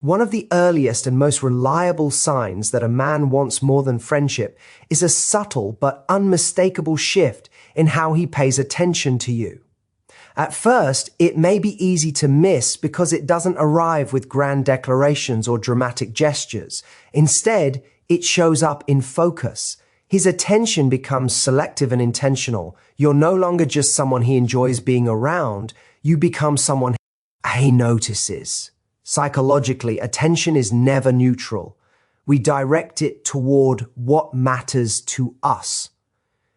One of the earliest and most reliable signs that a man wants more than friendship is a subtle but unmistakable shift in how he pays attention to you. At first, it may be easy to miss because it doesn't arrive with grand declarations or dramatic gestures. Instead, it shows up in focus. His attention becomes selective and intentional. You're no longer just someone he enjoys being around. You become someone he notices. Psychologically, attention is never neutral. We direct it toward what matters to us.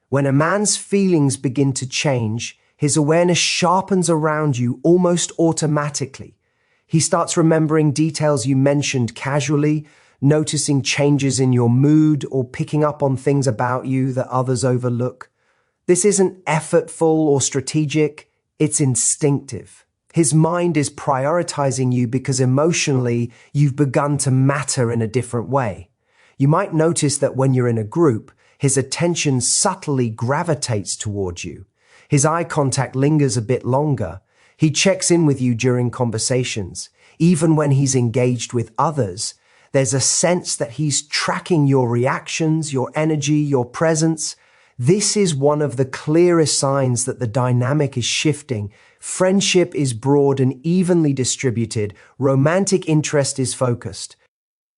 When a man's feelings begin to change, his awareness sharpens around you almost automatically. He starts remembering details you mentioned casually, noticing changes in your mood, or picking up on things about you that others overlook. This isn't effortful or strategic, it's instinctive. His mind is prioritizing you because emotionally you've begun to matter in a different way. You might notice that when you're in a group, his attention subtly gravitates towards you. His eye contact lingers a bit longer. He checks in with you during conversations. Even when he's engaged with others, there's a sense that he's tracking your reactions, your energy, your presence. This is one of the clearest signs that the dynamic is shifting. Friendship is broad and evenly distributed. Romantic interest is focused.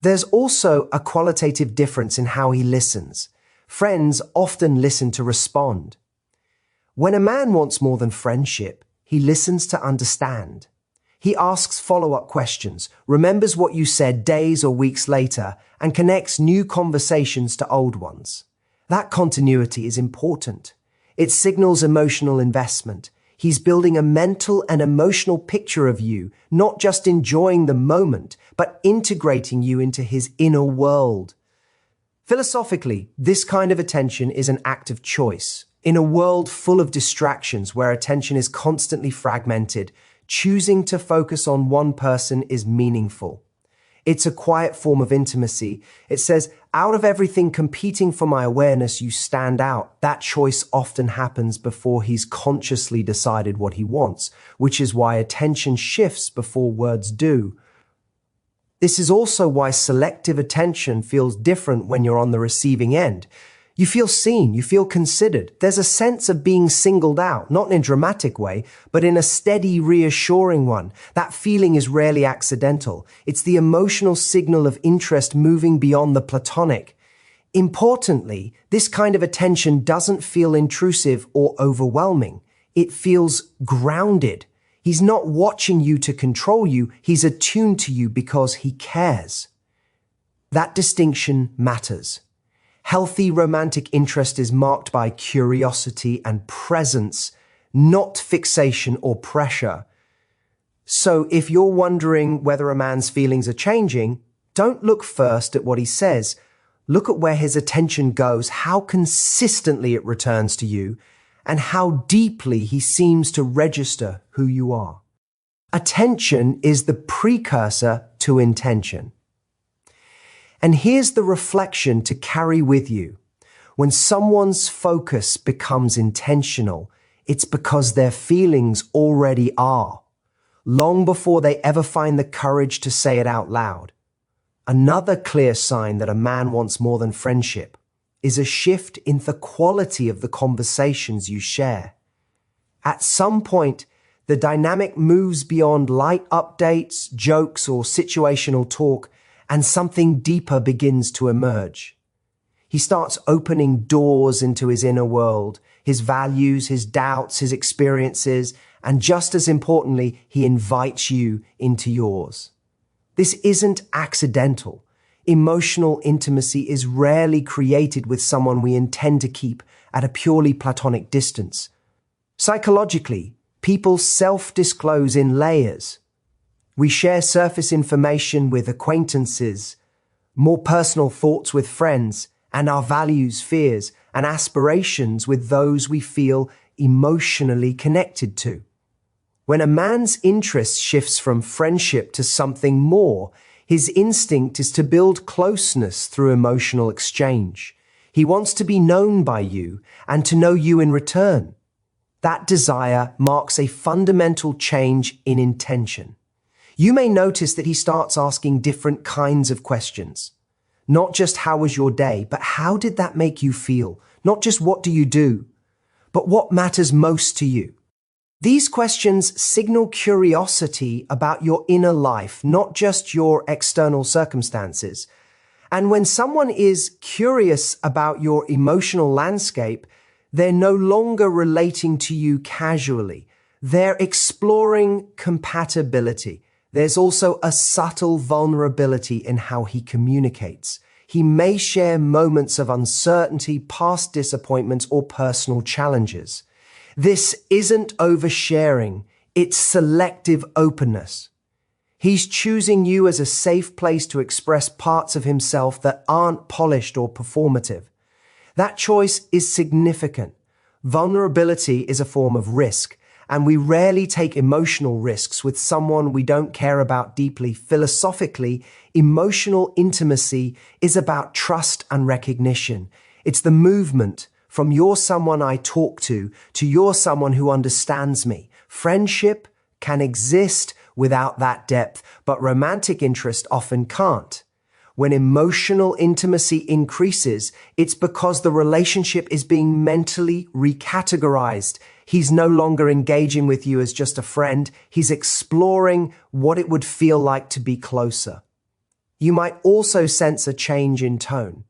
There's also a qualitative difference in how he listens. Friends often listen to respond. When a man wants more than friendship, he listens to understand. He asks follow-up questions, remembers what you said days or weeks later, and connects new conversations to old ones. That continuity is important. It signals emotional investment. He's building a mental and emotional picture of you, not just enjoying the moment, but integrating you into his inner world. Philosophically, this kind of attention is an act of choice. In a world full of distractions where attention is constantly fragmented, choosing to focus on one person is meaningful. It's a quiet form of intimacy. It says, out of everything competing for my awareness, you stand out. That choice often happens before he's consciously decided what he wants, which is why attention shifts before words do. This is also why selective attention feels different when you're on the receiving end. You feel seen, you feel considered. There's a sense of being singled out, not in a dramatic way, but in a steady, reassuring one. That feeling is rarely accidental. It's the emotional signal of interest moving beyond the platonic. Importantly, this kind of attention doesn't feel intrusive or overwhelming. It feels grounded. He's not watching you to control you. He's attuned to you because he cares. That distinction matters. Healthy romantic interest is marked by curiosity and presence, not fixation or pressure. So if you're wondering whether a man's feelings are changing, don't look first at what he says. Look at where his attention goes, how consistently it returns to you, and how deeply he seems to register who you are. Attention is the precursor to intention. And here's the reflection to carry with you. When someone's focus becomes intentional, it's because their feelings already are, long before they ever find the courage to say it out loud. Another clear sign that a man wants more than friendship is a shift in the quality of the conversations you share. At some point, the dynamic moves beyond light updates, jokes, or situational talk, and something deeper begins to emerge. He starts opening doors into his inner world, his values, his doubts, his experiences, and just as importantly, he invites you into yours. This isn't accidental. Emotional intimacy is rarely created with someone we intend to keep at a purely platonic distance. Psychologically, people self-disclose in layers. We share surface information with acquaintances, more personal thoughts with friends, and our values, fears, and aspirations with those we feel emotionally connected to. When a man's interest shifts from friendship to something more, his instinct is to build closeness through emotional exchange. He wants to be known by you and to know you in return. That desire marks a fundamental change in intention. You may notice that he starts asking different kinds of questions. Not just how was your day, but how did that make you feel? Not just what do you do, but what matters most to you. These questions signal curiosity about your inner life, not just your external circumstances. And when someone is curious about your emotional landscape, they're no longer relating to you casually. They're exploring compatibility. There's also a subtle vulnerability in how he communicates. He may share moments of uncertainty, past disappointments, or personal challenges. This isn't oversharing, it's selective openness. He's choosing you as a safe place to express parts of himself that aren't polished or performative. That choice is significant. Vulnerability is a form of risk, and we rarely take emotional risks with someone we don't care about deeply. Philosophically, emotional intimacy is about trust and recognition. It's the movement from you're someone I talk to you're someone who understands me. Friendship can exist without that depth, but romantic interest often can't. When emotional intimacy increases, it's because the relationship is being mentally recategorized. He's no longer engaging with you as just a friend. He's exploring what it would feel like to be closer. You might also sense a change in tone.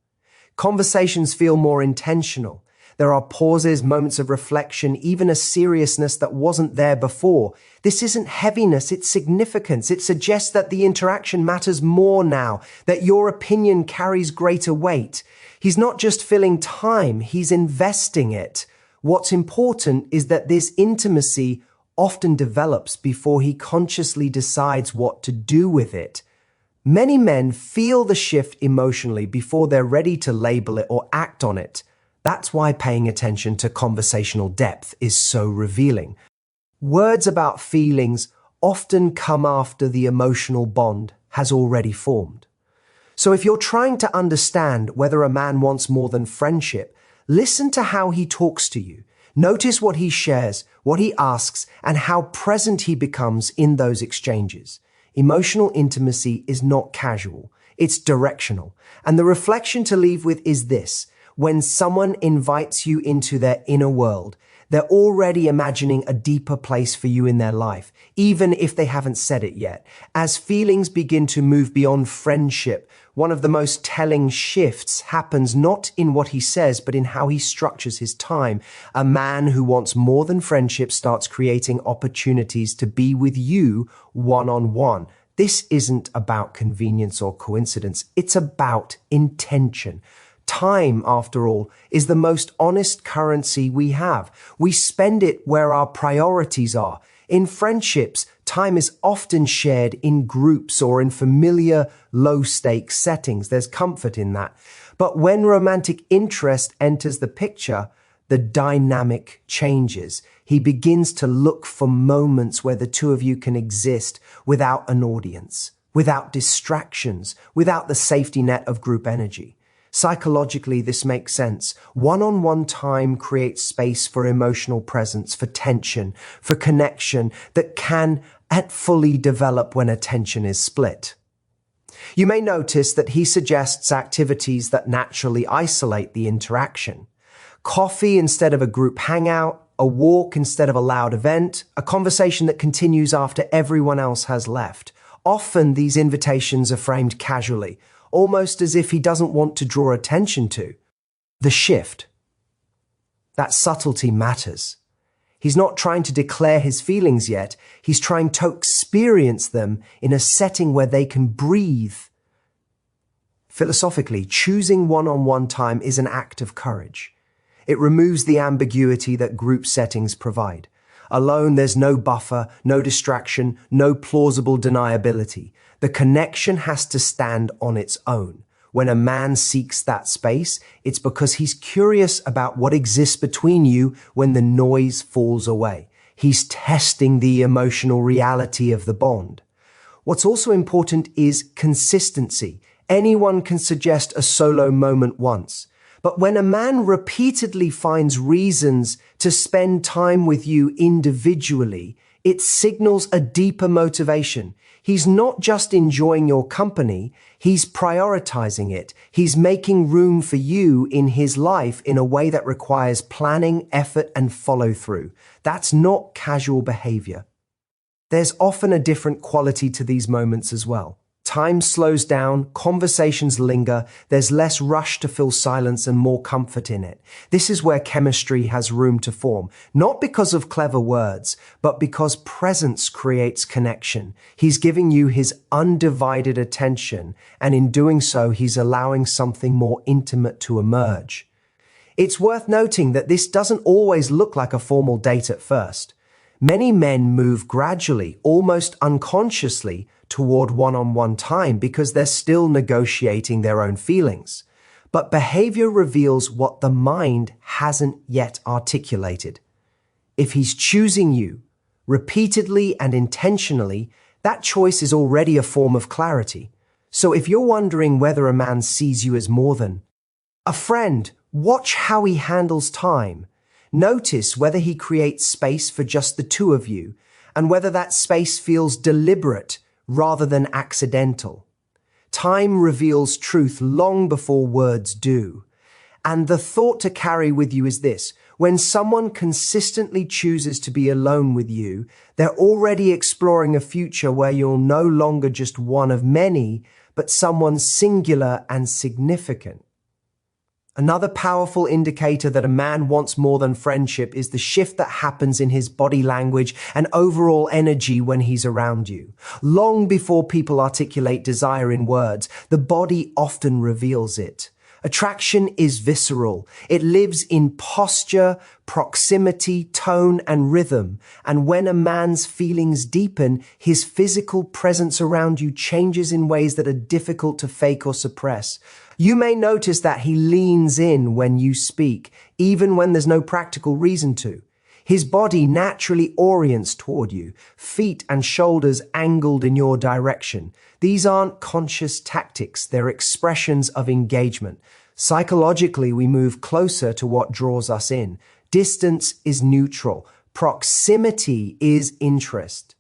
Conversations feel more intentional. There are pauses, moments of reflection, even a seriousness that wasn't there before. This isn't heaviness, it's significance. It suggests that the interaction matters more now, that your opinion carries greater weight. He's not just filling time, he's investing it. What's important is that this intimacy often develops before he consciously decides what to do with it. Many men feel the shift emotionally before they're ready to label it or act on it. That's why paying attention to conversational depth is so revealing. Words about feelings often come after the emotional bond has already formed. So if you're trying to understand whether a man wants more than friendship, listen to how he talks to you. Notice what he shares, what he asks, and how present he becomes in those exchanges. Emotional intimacy is not casual, it's directional. And the reflection to leave with is this. When someone invites you into their inner world, they're already imagining a deeper place for you in their life, even if they haven't said it yet. As feelings begin to move beyond friendship, one of the most telling shifts happens not in what he says, but in how he structures his time. A man who wants more than friendship starts creating opportunities to be with you one-on-one. This isn't about convenience or coincidence. It's about intention. Time, after all, is the most honest currency we have. We spend it where our priorities are. In friendships, time is often shared in groups or in familiar, low-stakes settings. There's comfort in that. But when romantic interest enters the picture, the dynamic changes. He begins to look for moments where the two of you can exist without an audience, without distractions, without the safety net of group energy. Psychologically, this makes sense. One-on-one time creates space for emotional presence, for tension, for connection that can fully develop when attention is split. You may notice that he suggests activities that naturally isolate the interaction. Coffee instead of a group hangout, a walk instead of a loud event, a conversation that continues after everyone else has left. Often these invitations are framed casually, almost as if he doesn't want to draw attention to the shift. That subtlety matters. He's not trying to declare his feelings yet. He's trying to experience them in a setting where they can breathe. Philosophically, choosing one-on-one time is an act of courage. It removes the ambiguity that group settings provide. Alone, there's no buffer, no distraction, no plausible deniability. The connection has to stand on its own. When a man seeks that space, it's because he's curious about what exists between you when the noise falls away. He's testing the emotional reality of the bond. What's also important is consistency. Anyone can suggest a solo moment once. But when a man repeatedly finds reasons to spend time with you individually, it signals a deeper motivation. He's not just enjoying your company, he's prioritizing it. He's making room for you in his life in a way that requires planning, effort, and follow through. That's not casual behavior. There's often a different quality to these moments as well. Time slows down, conversations linger, there's less rush to fill silence and more comfort in it. This is where chemistry has room to form, not because of clever words, but because presence creates connection. He's giving you his undivided attention, and in doing so, he's allowing something more intimate to emerge. It's worth noting that this doesn't always look like a formal date at first. Many men move gradually, almost unconsciously, toward one-on-one time because they're still negotiating their own feelings. But behavior reveals what the mind hasn't yet articulated. If he's choosing you repeatedly and intentionally, that choice is already a form of clarity. So if you're wondering whether a man sees you as more than a friend, watch how he handles time. Notice whether he creates space for just the two of you, and whether that space feels deliberate rather than accidental. Time reveals truth long before words do. And the thought to carry with you is this: when someone consistently chooses to be alone with you, they're already exploring a future where you're no longer just one of many, but someone singular and significant. Another powerful indicator that a man wants more than friendship is the shift that happens in his body language and overall energy when he's around you. Long before people articulate desire in words, the body often reveals it. Attraction is visceral. It lives in posture, proximity, tone, and rhythm. And when a man's feelings deepen, his physical presence around you changes in ways that are difficult to fake or suppress. You may notice that he leans in when you speak, even when there's no practical reason to. His body naturally orients toward you, feet and shoulders angled in your direction. These aren't conscious tactics, they're expressions of engagement. Psychologically, we move closer to what draws us in. Distance is neutral. Proximity is interest.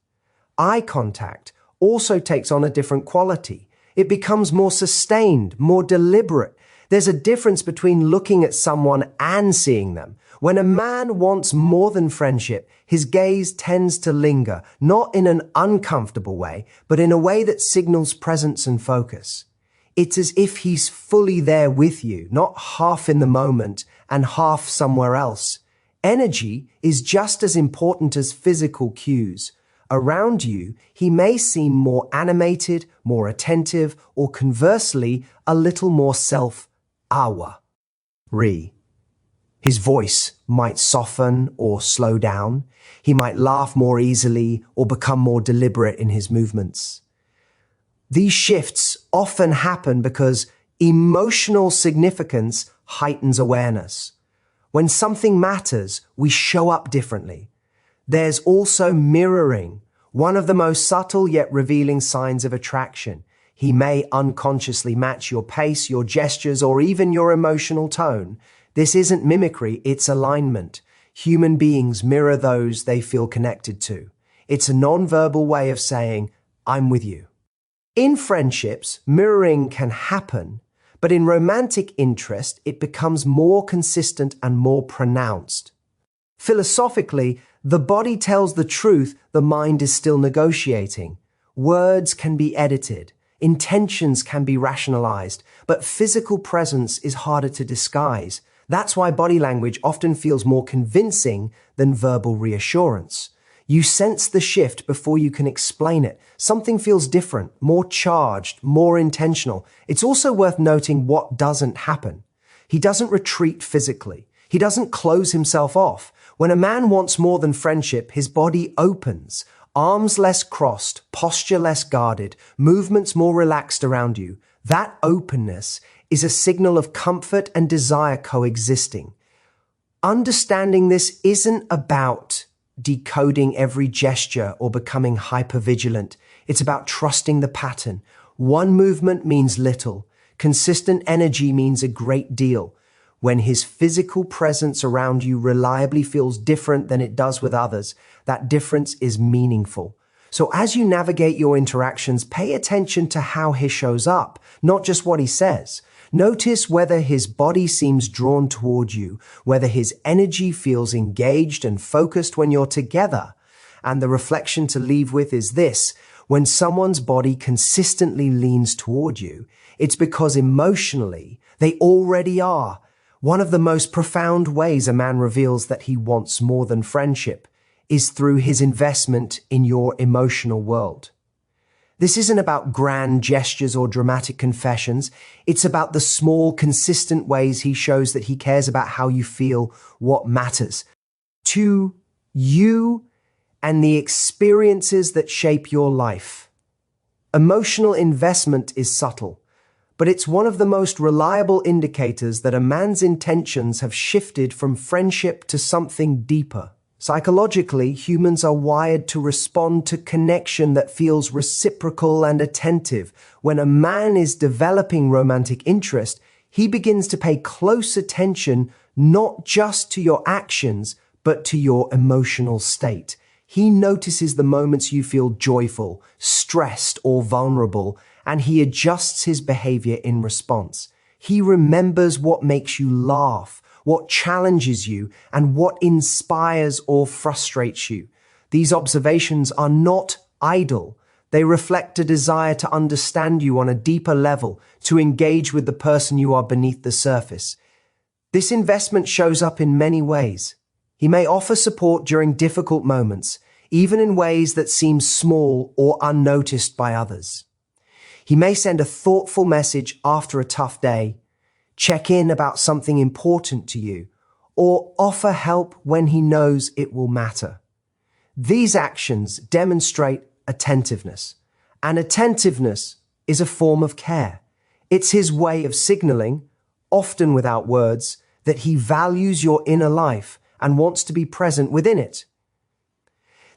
Eye contact also takes on a different quality. It becomes more sustained, more deliberate. There's a difference between looking at someone and seeing them. When a man wants more than friendship, his gaze tends to linger, not in an uncomfortable way, but in a way that signals presence and focus. It's as if he's fully there with you, not half in the moment and half somewhere else. Energy is just as important as physical cues. Around you, he may seem more animated, more attentive, or conversely, a little more self-aware. His voice might soften or slow down. He might laugh more easily or become more deliberate in his movements. These shifts often happen because emotional significance heightens awareness. When something matters, we show up differently. There's also mirroring, one of the most subtle yet revealing signs of attraction. He may unconsciously match your pace, your gestures, or even your emotional tone. This isn't mimicry, it's alignment. Human beings mirror those they feel connected to. It's a non-verbal way of saying, I'm with you. In friendships, mirroring can happen, but in romantic interest, it becomes more consistent and more pronounced. Philosophically, the body tells the truth, the mind is still negotiating. Words can be edited, intentions can be rationalized, but physical presence is harder to disguise. That's why body language often feels more convincing than verbal reassurance. You sense the shift before you can explain it. Something feels different, more charged, more intentional. It's also worth noting what doesn't happen. He doesn't retreat physically. He doesn't close himself off. When a man wants more than friendship, his body opens, arms less crossed, posture less guarded, movements more relaxed around you. That openness is a signal of comfort and desire coexisting. Understanding this isn't about decoding every gesture or becoming hypervigilant. It's about trusting the pattern. One movement means little. Consistent energy means a great deal. When his physical presence around you reliably feels different than it does with others, that difference is meaningful. So as you navigate your interactions, pay attention to how he shows up, not just what he says. Notice whether his body seems drawn toward you, whether his energy feels engaged and focused when you're together. And the reflection to leave with is this: when someone's body consistently leans toward you, it's because emotionally they already are. One of the most profound ways a man reveals that he wants more than friendship is through his investment in your emotional world. This isn't about grand gestures or dramatic confessions. It's about the small, consistent ways he shows that he cares about how you feel, what matters to you, and the experiences that shape your life. Emotional investment is subtle, but it's one of the most reliable indicators that a man's intentions have shifted from friendship to something deeper. Psychologically, humans are wired to respond to connection that feels reciprocal and attentive. When a man is developing romantic interest, he begins to pay close attention not just to your actions, but to your emotional state. He notices the moments you feel joyful, stressed, or vulnerable, and he adjusts his behavior in response. He remembers what makes you laugh, what challenges you, and what inspires or frustrates you. These observations are not idle. They reflect a desire to understand you on a deeper level, to engage with the person you are beneath the surface. This investment shows up in many ways. He may offer support during difficult moments, even in ways that seem small or unnoticed by others. He may send a thoughtful message after a tough day, check in about something important to you, or offer help when he knows it will matter. These actions demonstrate attentiveness, and attentiveness is a form of care. It's his way of signaling, often without words, that he values your inner life and wants to be present within it.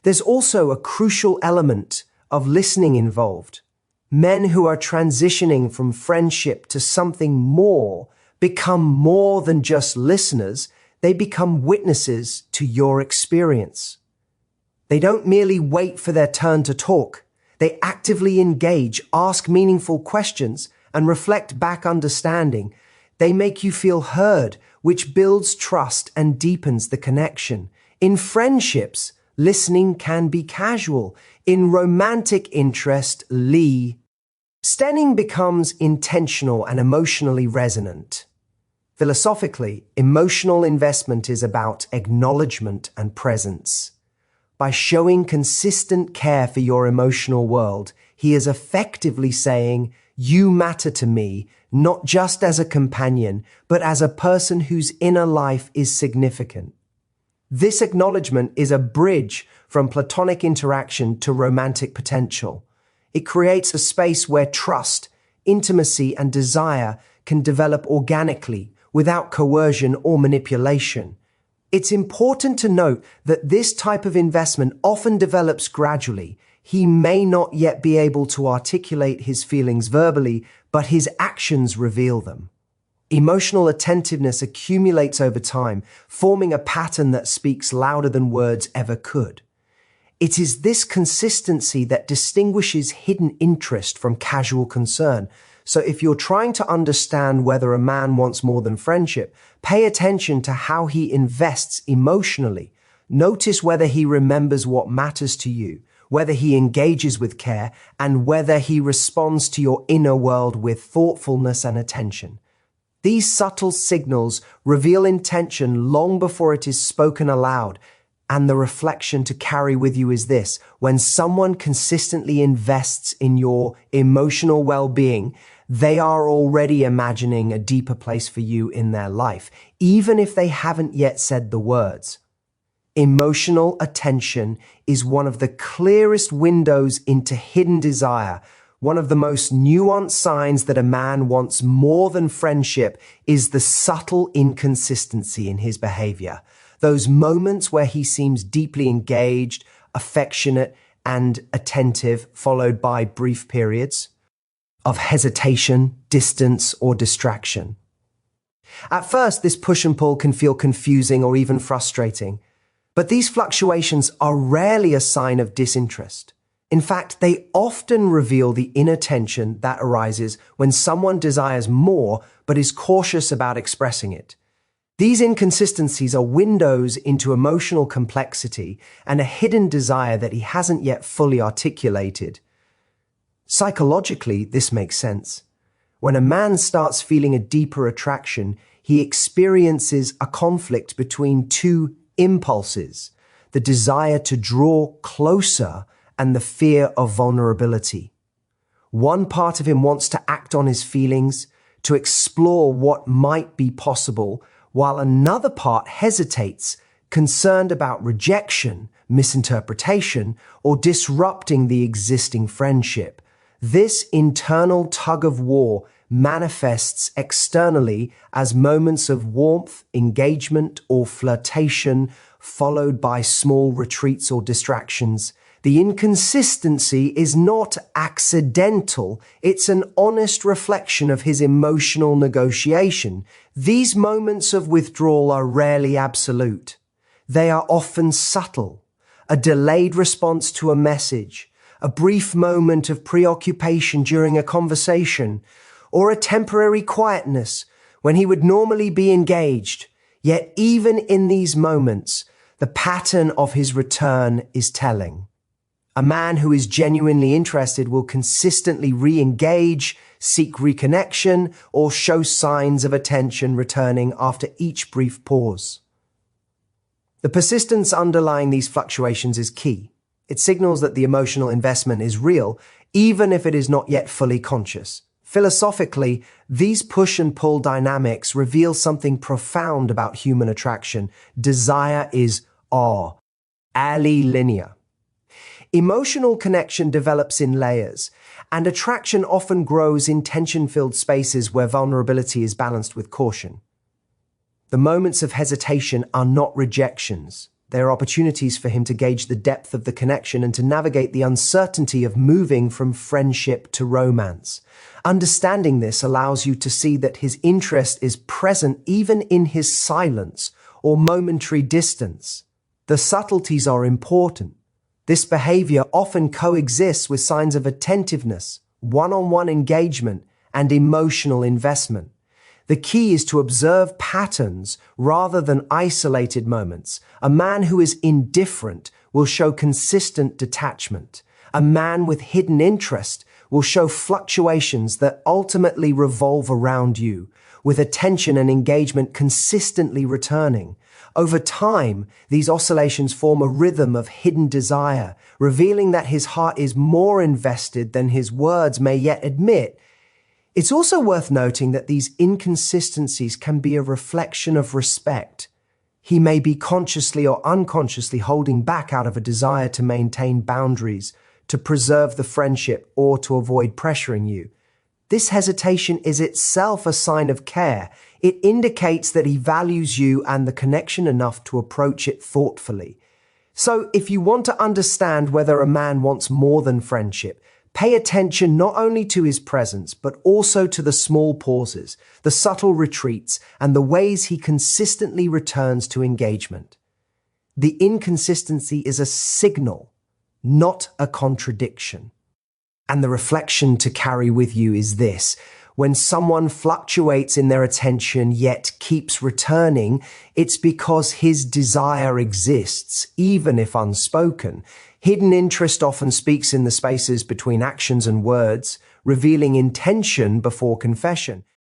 There's also a crucial element of listening involved. Men who are transitioning from friendship to something more become more than just listeners. They become witnesses to your experience. They don't merely wait for their turn to talk. They actively engage, ask meaningful questions, and reflect back understanding. They make you feel heard, which builds trust and deepens the connection. In friendships, listening can be casual. In romantic interest, listening becomes intentional and emotionally resonant. Philosophically, emotional investment is about acknowledgement and presence. By showing consistent care for your emotional world, he is effectively saying, "You matter to me, not just as a companion, but as a person whose inner life is significant." This acknowledgement is a bridge from platonic interaction to romantic potential. It creates a space where trust, intimacy, and desire can develop organically without coercion or manipulation. It's important to note that this type of investment often develops gradually. He may not yet be able to articulate his feelings verbally, but his actions reveal them. Emotional attentiveness accumulates over time, forming a pattern that speaks louder than words ever could. It is this consistency that distinguishes hidden interest from casual concern. So if you're trying to understand whether a man wants more than friendship, pay attention to how he invests emotionally. Notice whether he remembers what matters to you, whether he engages with care, and whether he responds to your inner world with thoughtfulness and attention. These subtle signals reveal intention long before it is spoken aloud. And the reflection to carry with you is this: when someone consistently invests in your emotional well-being, they are already imagining a deeper place for you in their life, even if they haven't yet said the words. Emotional attention is one of the clearest windows into hidden desire. One of the most nuanced signs that a man wants more than friendship is the subtle inconsistency in his behavior. Those moments where he seems deeply engaged, affectionate, and attentive, followed by brief periods of hesitation, distance, or distraction. At first, this push and pull can feel confusing or even frustrating, but these fluctuations are rarely a sign of disinterest. In fact, they often reveal the inner tension that arises when someone desires more but is cautious about expressing it. These inconsistencies are windows into emotional complexity and a hidden desire that he hasn't yet fully articulated. Psychologically, this makes sense. When a man starts feeling a deeper attraction, he experiences a conflict between two impulses, the desire to draw closer and the fear of vulnerability. One part of him wants to act on his feelings, to explore what might be possible, while another part hesitates, concerned about rejection, misinterpretation, or disrupting the existing friendship. This internal tug-of-war manifests externally as moments of warmth, engagement, or flirtation, followed by small retreats or distractions. The inconsistency is not accidental. It's an honest reflection of his emotional negotiation. These moments of withdrawal are rarely absolute. They are often subtle, a delayed response to a message, a brief moment of preoccupation during a conversation, or a temporary quietness when he would normally be engaged. Yet even in these moments, the pattern of his return is telling. A man who is genuinely interested will consistently re-engage, seek reconnection, or show signs of attention returning after each brief pause. The persistence underlying these fluctuations is key. It signals that the emotional investment is real, even if it is not yet fully conscious. Philosophically, these push and pull dynamics reveal something profound about human attraction. Desire is linear. Emotional connection develops in layers, and attraction often grows in tension-filled spaces where vulnerability is balanced with caution. The moments of hesitation are not rejections. They are opportunities for him to gauge the depth of the connection and to navigate the uncertainty of moving from friendship to romance. Understanding this allows you to see that his interest is present even in his silence or momentary distance. The subtleties are important. This behavior often coexists with signs of attentiveness, one-on-one engagement, and emotional investment. The key is to observe patterns rather than isolated moments. A man who is indifferent will show consistent detachment. A man with hidden interest will show fluctuations that ultimately revolve around you, with attention and engagement consistently returning. Over time, these oscillations form a rhythm of hidden desire, revealing that his heart is more invested than his words may yet admit. It's also worth noting that these inconsistencies can be a reflection of respect. He may be consciously or unconsciously holding back out of a desire to maintain boundaries, to preserve the friendship, or to avoid pressuring you. This hesitation is itself a sign of care. It indicates that he values you and the connection enough to approach it thoughtfully. So if you want to understand whether a man wants more than friendship, pay attention not only to his presence, but also to the small pauses, the subtle retreats, and the ways he consistently returns to engagement. The inconsistency is a signal, not a contradiction. And the reflection to carry with you is this: when someone fluctuates in their attention yet keeps returning, it's because his desire exists, even if unspoken. Hidden interest often speaks in the spaces between actions and words, revealing intention before confession.